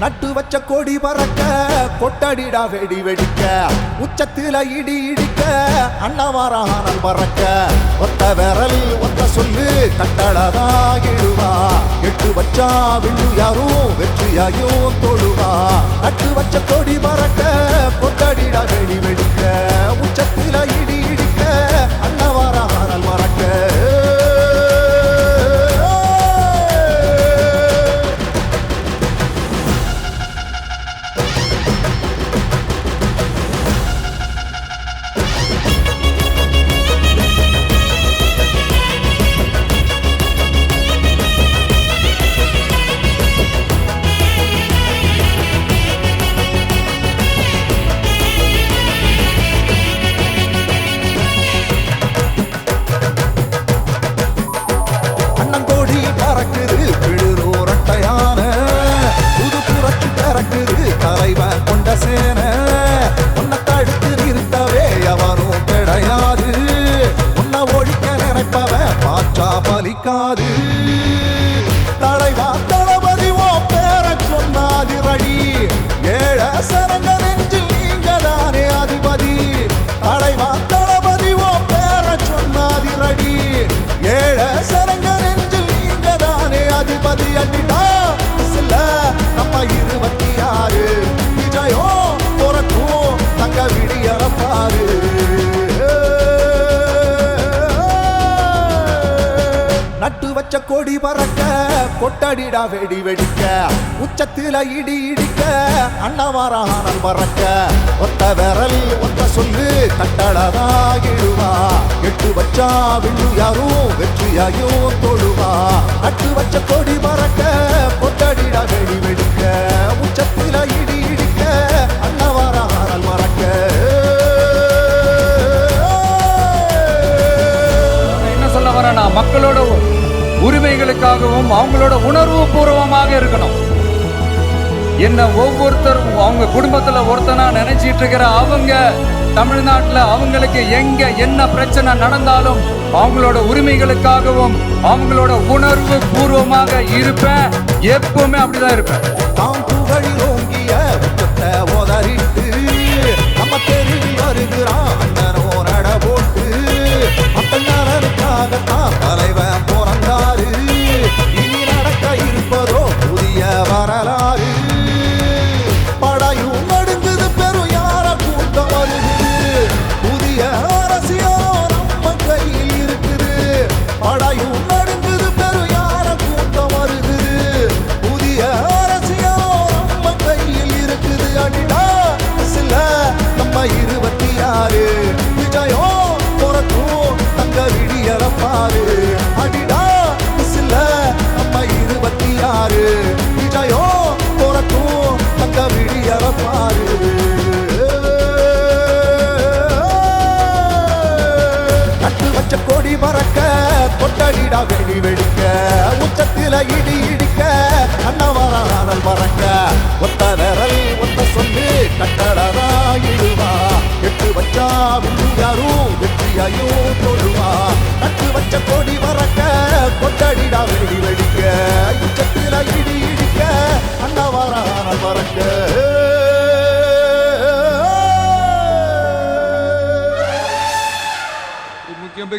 நட்டு வச்ச கொடி பறக்க கொட்டடிடா வெடி வெடிக்க உச்சத்தில இடி இடிக்க அண்ணவாரானல் பறக்க ஒத்த விரல் ஒத்த சொல்லு கட்டளதாகிடுவா எட்டு வச்சா விண்ணு யாரும் வெற்றியாயும் தொழுவா நட்டு வச்ச கொடி பறக்க கொட்டடிடா வெடி வெடிக்க உச்சத்தில இடி இடிக்க அண்ணவாரானல் பறக்க பலிக்காது தலைவா தளபதி ஓ பேர சொன்னாதிரடி ஏழ சரங்க நெஞ்சில் நீங்கதானே அதிபதி தலைவா தளபதி ஓ பேர சொன்னாதிரடி ஏழ சரங்க நெஞ்சில் நீங்கதானே அதிபதி அடிடா சில நம்ம 26 விஜயோ பொறக்கும் தங்க விடியற பாரு நட்டு வச்ச கொடி பறக்க கொட்டடிடா வெடி வெடிக்க உச்சத்தில இடி இடிக்க அண்ணவாரானல் பறக்க ஒத்த விரல் ஒத்த சொல்லு கட்டளதாகிடுவா எட்டு வச்சா விண்ணு யாரும் வெற்றியாயும் தொழுவா நட்டு வச்ச கொடி பறக்க கொட்டடிடா வெடி வெடிக்க உச்சத்தில இடி இடிக்க அண்ணவாரானல் பறக்க என்ன சொல்ல வரேன்னா மக்களோட உரிமைகளுக்காகவும் அவங்களோட உணர்வு பூர்வமாக இருக்கணும். என்ன ஒவ்வொருத்தரும் அவங்க குடும்பத்துல ஒருத்தனா நினைச்சிட்டு இருக்கிற அவங்க தமிழ்நாட்டுல அவங்களுக்கு எங்க என்ன பிரச்சனை நடந்தாலும் அவங்களோட உரிமைகளுக்காகவும் அவங்களோட உணர்வு பூர்வமாக இருப்பேன். எப்பவுமே அப்படிதான் இருப்பேன். தாம் புகழில் ஓங்கிய ஓதறிட்டு நம்ம தெருவில் வருகிறான் அண்ணனோ நட போட்டு மக்கள் நலனுக்காகத்தான் தலைவன் பிறந்தாரு. இனி நடக்க இருப்பதோ புதிய வரலாறு. படையும் நடுங்குது பெரும் யார கூட்டம் வருகுது. புதிய அரசியல் நம்ம கையில் இருக்குது. படையும் நடுங்குது பெரும் யார கூட்டம் வருகுது. புதிய அரசியல் நம்ம கையில் இருக்குது. அடிடா சில நம்ம 26 விஜயோ பொறக்கும் தங்க விடியற பாரு. அடிடா சில நம்ம 26 விஜயோ பொறக்கும் தங்க விடியற பாரு. நட்டு வச்ச கொடி பறக்க கொட்டடிடா வெடி வெடிக்க உச்சத்தில இடி இடிக்க அண்ணவாரானல் பறக்க ஒத்த விரல் ஒத்த சொல்லு கட்டளதாயிடுவா எட்டு வச்சா விண்ணு யாரும் வெற்றியாயும் தொழுவா. நட்டு வச்ச கொடி பறக்க கொட்டடிடா வெடி வெடிக்க உச்சத்தில இடி இடிக்க அண்ணவாரானல் பறக்க. முக்கியம்